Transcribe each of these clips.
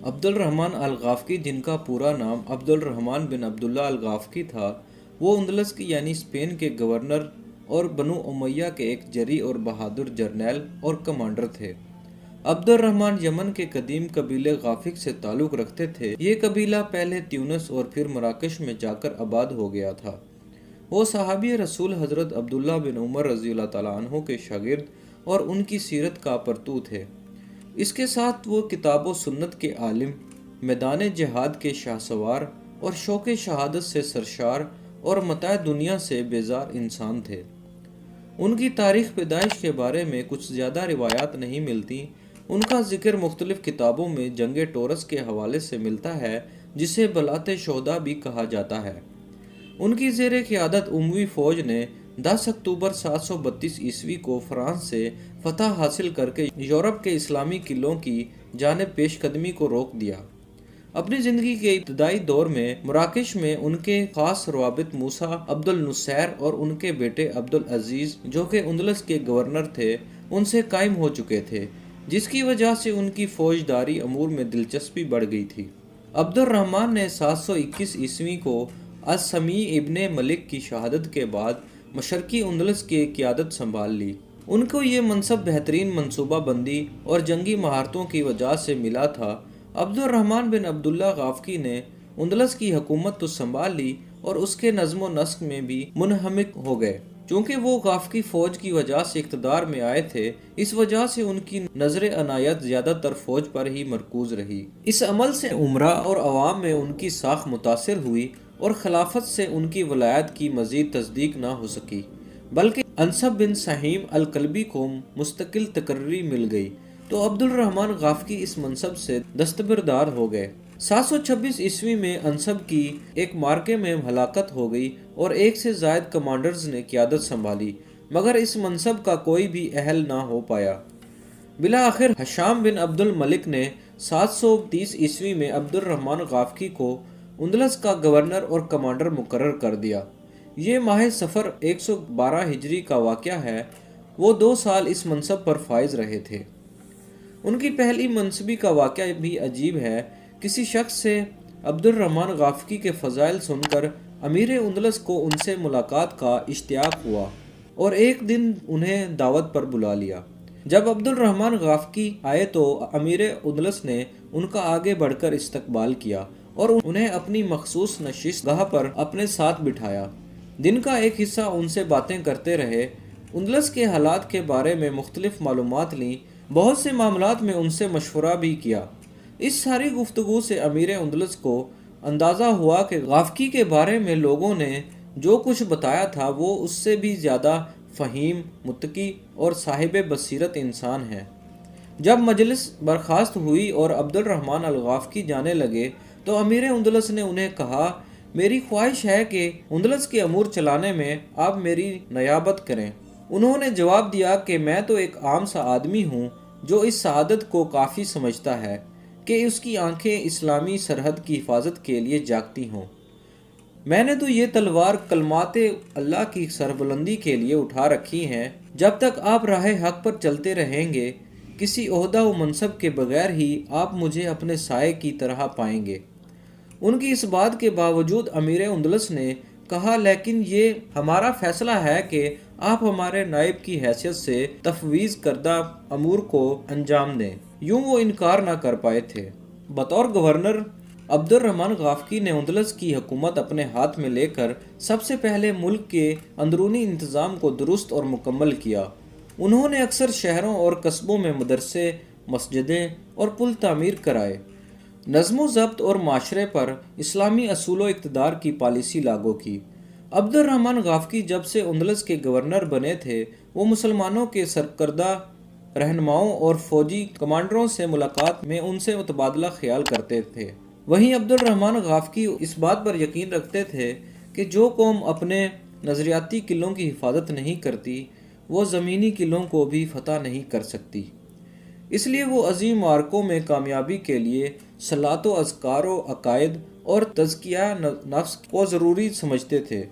عبد الرحمن الغافقی، جن کا پورا نام عبد الرحمن بن عبداللہ الغافقی تھا، وہ اندلس کی یعنی اسپین کے گورنر اور بنو امیہ کے ایک جری اور بہادر جرنیل اور کمانڈر تھے۔ عبد الرحمن یمن کے قدیم قبیلے غافق سے تعلق رکھتے تھے۔ یہ قبیلہ پہلے تیونس اور پھر مراکش میں جا کر آباد ہو گیا تھا۔ وہ صحابی رسول حضرت عبداللہ بن عمر رضی اللہ تعالیٰ عنہ کے شاگرد اور ان کی سیرت کا پرتو تھے۔ اس کے ساتھ وہ کتاب و سنت کے عالم، میدان جہاد کے شاہسوار اور شوق شہادت سے سرشار اور متاع دنیا سے بیزار انسان تھے۔ ان کی تاریخ پیدائش کے بارے میں کچھ زیادہ روایات نہیں ملتی۔ ان کا ذکر مختلف کتابوں میں جنگ ٹورس کے حوالے سے ملتا ہے، جسے بلات شہداء بھی کہا جاتا ہے۔ ان کی زیر قیادت اموی فوج نے 10 اکتوبر 732 عیسوی کو فرانس سے فتح حاصل کر کے یورپ کے اسلامی قلعوں کی جانب پیش قدمی کو روک دیا۔ اپنی زندگی کے ابتدائی دور میں مراکش میں ان کے خاص روابط موسیٰ عبد النصیر اور ان کے بیٹے عبد العزیز، جو کہ اندلس کے گورنر تھے، ان سے قائم ہو چکے تھے، جس کی وجہ سے ان کی فوجداری امور میں دلچسپی بڑھ گئی تھی۔ عبد الرحمن نے 721 عیسوی کو السمیع ابن ملک کی شہادت کے بعد مشرقی اندلس کی قیادت سنبھال لی۔ ان کو یہ منصب بہترین منصوبہ بندی اور جنگی مہارتوں کی وجہ سے ملا تھا۔ عبد الرحمن بن عبداللہ غافقی نے اندلس کی حکومت تو سنبھال لی اور اس کے نظم و نسق میں بھی منہمک ہو گئے۔ چونکہ وہ غافقی فوج کی وجہ سے اقتدار میں آئے تھے، اس وجہ سے ان کی نظر عنایت زیادہ تر فوج پر ہی مرکوز رہی۔ اس عمل سے امراء اور عوام میں ان کی ساکھ متاثر ہوئی اور خلافت سے ان کی ولایت کی مزید تصدیق نہ ہو سکی، بلکہ انصب بن سہیم الکلبی کو مستقل تقرری مل گئی، تو عبد الرحمن غافقی اس منصب سے دستبردار ہو گئے۔ 726 عیسوی میں انصب کی ایک معرکے میں ہلاکت ہو گئی اور ایک سے زائد کمانڈرز نے قیادت سنبھالی، مگر اس منصب کا کوئی بھی اہل نہ ہو پایا۔ بالآخر ہشام بن عبد الملک نے 730 عیسوی میں عبد الرحمن غافقی کو اندلس کا گورنر اور کمانڈر مقرر کر دیا۔ یہ ماہ صفر 112 ہجری کا واقعہ ہے۔ وہ 2 سال اس منصب پر فائز رہے تھے۔ ان کی پہلی منصبی کا واقعہ بھی عجیب ہے۔ کسی شخص سے عبد الرحمن غافقی کے فضائل سن کر امیر اندلس کو ان سے ملاقات کا اشتیاق ہوا اور ایک دن انہیں دعوت پر بلا لیا۔ جب عبد الرحمن غافقی آئے تو امیر اندلس نے ان کا آگے بڑھ کر استقبال کیا اور انہیں اپنی مخصوص نشست گاہ پر اپنے ساتھ بٹھایا۔ دن کا ایک حصہ ان سے باتیں کرتے رہے، اندلس کے حالات کے بارے میں مختلف معلومات لیں، بہت سے معاملات میں ان سے مشورہ بھی کیا۔ اس ساری گفتگو سے امیر اندلس کو اندازہ ہوا کہ غافقی کے بارے میں لوگوں نے جو کچھ بتایا تھا وہ اس سے بھی زیادہ فہیم، متقی اور صاحب بصیرت انسان ہے۔ جب مجلس برخاست ہوئی اور عبد الرحمن الغافقی جانے لگے تو امیر اندلس نے انہیں کہا، میری خواہش ہے کہ اندلس کے امور چلانے میں آپ میری نیابت کریں۔ انہوں نے جواب دیا کہ میں تو ایک عام سا آدمی ہوں جو اس سعادت کو کافی سمجھتا ہے کہ اس کی آنکھیں اسلامی سرحد کی حفاظت کے لیے جاگتی ہوں۔ میں نے تو یہ تلوار کلمات اللہ کی سربلندی کے لیے اٹھا رکھی ہیں۔ جب تک آپ راہ حق پر چلتے رہیں گے، کسی عہدہ و منصب کے بغیر ہی آپ مجھے اپنے سائے کی طرح پائیں گے۔ ان کی اس بات کے باوجود امیر اندلس نے کہا، لیکن یہ ہمارا فیصلہ ہے کہ آپ ہمارے نائب کی حیثیت سے تفویض کردہ امور کو انجام دیں۔ یوں وہ انکار نہ کر پائے تھے۔ بطور گورنر عبد الرحمن غافقی نے اندلس کی حکومت اپنے ہاتھ میں لے کر سب سے پہلے ملک کے اندرونی انتظام کو درست اور مکمل کیا۔ انہوں نے اکثر شہروں اور قصبوں میں مدرسے، مسجدیں اور پل تعمیر کرائے۔ نظم و ضبط اور معاشرے پر اسلامی اصول و اقتدار کی پالیسی لاگو کی۔ عبد الرحمن غافقی جب سے اندلس کے گورنر بنے تھے، وہ مسلمانوں کے سرکردہ رہنماؤں اور فوجی کمانڈروں سے ملاقات میں ان سے تبادلہ خیال کرتے تھے۔ وہیں عبد الرحمن غافقی اس بات پر یقین رکھتے تھے کہ جو قوم اپنے نظریاتی قلعوں کی حفاظت نہیں کرتی، وہ زمینی قلعوں کو بھی فتح نہیں کر سکتی۔ اس لیے وہ عظیم معرکوں میں کامیابی کے لیے صلات و اذکار و عقائد اور تزکیہ نفس کو ضروری سمجھتے تھے۔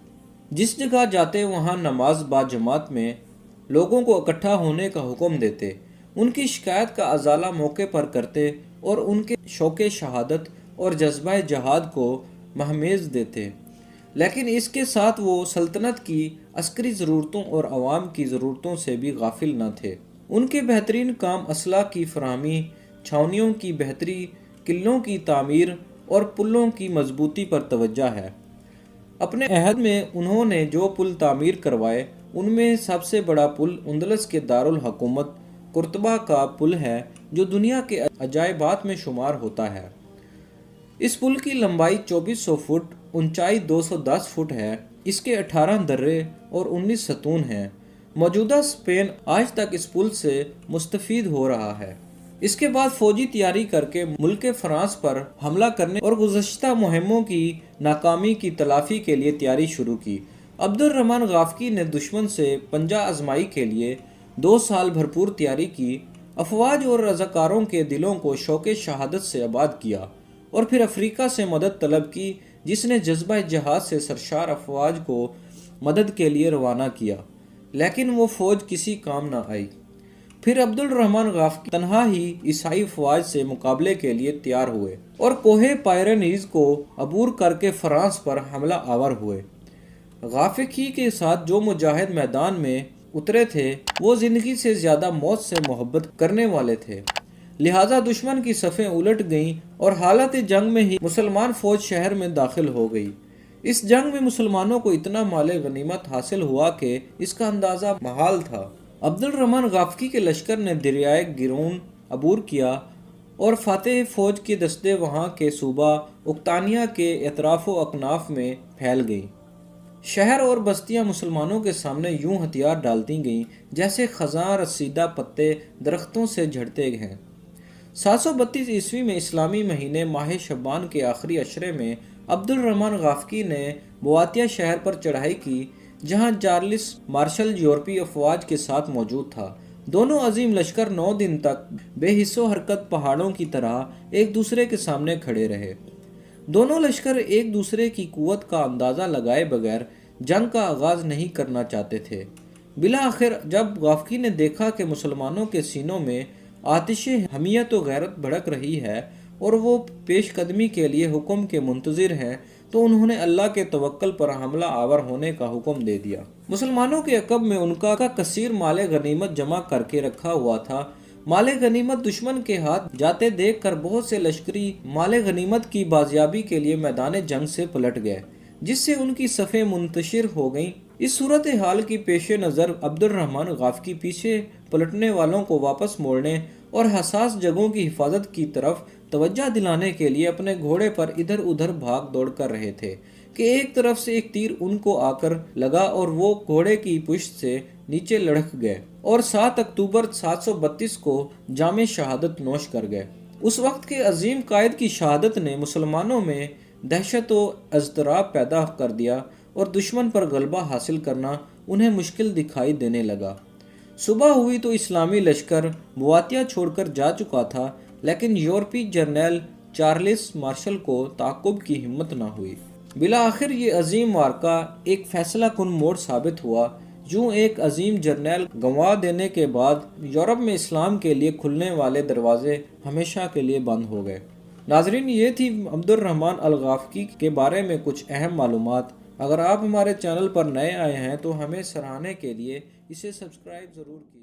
جس جگہ جاتے وہاں نماز با جماعت میں لوگوں کو اکٹھا ہونے کا حکم دیتے۔ ان کی شکایت کا ازالہ موقع پر کرتے اور ان کے شوق شہادت اور جذبہ جہاد کو مہمیز دیتے، لیکن اس کے ساتھ وہ سلطنت کی عسکری ضرورتوں اور عوام کی ضرورتوں سے بھی غافل نہ تھے۔ ان کے بہترین کام اسلحہ کی فراہمی، چھاؤنیوں کی بہتری، قلعوں کی تعمیر اور پلوں کی مضبوطی پر توجہ ہے۔ اپنے عہد میں انہوں نے جو پل تعمیر کروائے ان میں سب سے بڑا پل اندلس کے دارالحکومت قرطبہ کا پل ہے، جو دنیا کے عجائبات میں شمار ہوتا ہے۔ اس پل کی لمبائی 2400 فٹ، اونچائی 210 فٹ ہے۔ اس کے 18 درے اور 19 ستون ہیں۔ موجودہ اسپین آج تک اس پل سے مستفید ہو رہا ہے۔ اس کے بعد فوجی تیاری کر کے ملک فرانس پر حملہ کرنے اور گزشتہ مہموں کی ناکامی کی تلافی کے لیے تیاری شروع کی۔ عبد الرحمن غافقی نے دشمن سے پنجہ آزمائی کے لیے 2 سال بھرپور تیاری کی، افواج اور رضاکاروں کے دلوں کو شوق شہادت سے آباد کیا، اور پھر افریقہ سے مدد طلب کی، جس نے جذبہ جہاد سے سرشار افواج کو مدد کے لیے روانہ کیا، لیکن وہ فوج کسی کام نہ آئی۔ پھر عبد الرحمن غافقی تنہا ہی عیسائی افواج سے مقابلے کے لیے تیار ہوئے اور کوہ پائرنیز کو عبور کر کے فرانس پر حملہ آور ہوئے۔ غافقی کے ساتھ جو مجاہد میدان میں اترے تھے وہ زندگی سے زیادہ موت سے محبت کرنے والے تھے، لہٰذا دشمن کی صفیں الٹ گئیں اور حالت جنگ میں ہی مسلمان فوج شہر میں داخل ہو گئی۔ اس جنگ میں مسلمانوں کو اتنا مال غنیمت حاصل ہوا کہ اس کا اندازہ محال تھا۔ عبد الرحمن غافقی کے لشکر نے دریائے گیرون عبور کیا اور فاتح فوج کے دستے وہاں کے صوبہ اقتانیہ کے اطراف و اکناف میں پھیل گئیں۔ شہر اور بستیاں مسلمانوں کے سامنے یوں ہتھیار ڈالتی گئیں جیسے خزاں رسیدہ پتے درختوں سے جھڑتے ہیں۔ 732 عیسوی میں اسلامی مہینے ماہ شعبان کے آخری عشرے میں عبد الرحمن غافقی نے بواتیہ شہر پر چڑھائی کی، جہاں چارلس مارشل یورپی افواج کے ساتھ موجود تھا۔ دونوں عظیم لشکر 9 دن تک بے حس و حرکت پہاڑوں کی طرح ایک دوسرے کے سامنے کھڑے رہے۔ دونوں لشکر ایک دوسرے کی قوت کا اندازہ لگائے بغیر جنگ کا آغاز نہیں کرنا چاہتے تھے۔ بالآخر جب غافقی نے دیکھا کہ مسلمانوں کے سینوں میں آتش حمیت و غیرت بھڑک رہی ہے اور وہ پیش قدمی کے لیے حکم کے منتظر ہیں، تو انہوں نے اللہ کے توکل پر حملہ آور ہونے کا حکم دے دیا۔ مسلمانوں کے عقب میں ان کا کثیر مال غنیمت جمع کر کے رکھا ہوا تھا۔ مال غنیمت دشمن کے ہاتھ جاتے دیکھ کر بہت سے لشکری مال غنیمت کی بازیابی کے لیے میدان جنگ سے پلٹ گئے، جس سے ان کی صفیں منتشر ہو گئیں۔ اس صورتحال کی پیش نظر عبد الرحمن غافقی پیچھے پلٹنے والوں کو واپس موڑنے اور حساس جگہوں کی حفاظت کی طرف توجہ دلانے کے لیے اپنے گھوڑے پر ادھر ادھر بھاگ دوڑ کر رہے تھے کہ ایک طرف سے ایک تیر ان کو آ کر لگا اور وہ گھوڑے کی پشت سے نیچے لڑھک گئے اور 7 اکتوبر 732 کو جام شہادت نوش کر گئے۔ اس وقت کے عظیم قائد کی شہادت نے مسلمانوں میں دہشت و اضطراب پیدا کر دیا اور دشمن پر غلبہ حاصل کرنا انہیں مشکل دکھائی دینے لگا۔ صبح ہوئی تو اسلامی لشکر بواتیہ چھوڑ کر جا چکا تھا، لیکن یورپی جرنیل چارلس مارشل کو تعاقب کی ہمت نہ ہوئی۔ بالآخر یہ عظیم معرکہ ایک فیصلہ کن موڑ ثابت ہوا۔ یوں ایک عظیم جرنیل گنوا دینے کے بعد یورپ میں اسلام کے لیے کھلنے والے دروازے ہمیشہ کے لیے بند ہو گئے۔ ناظرین، یہ تھی عبد الرحمن الغافقی کے بارے میں کچھ اہم معلومات۔ اگر آپ ہمارے چینل پر نئے آئے ہیں تو ہمیں سراہنے کے لیے اسے سبسکرائب ضرور کیجیے۔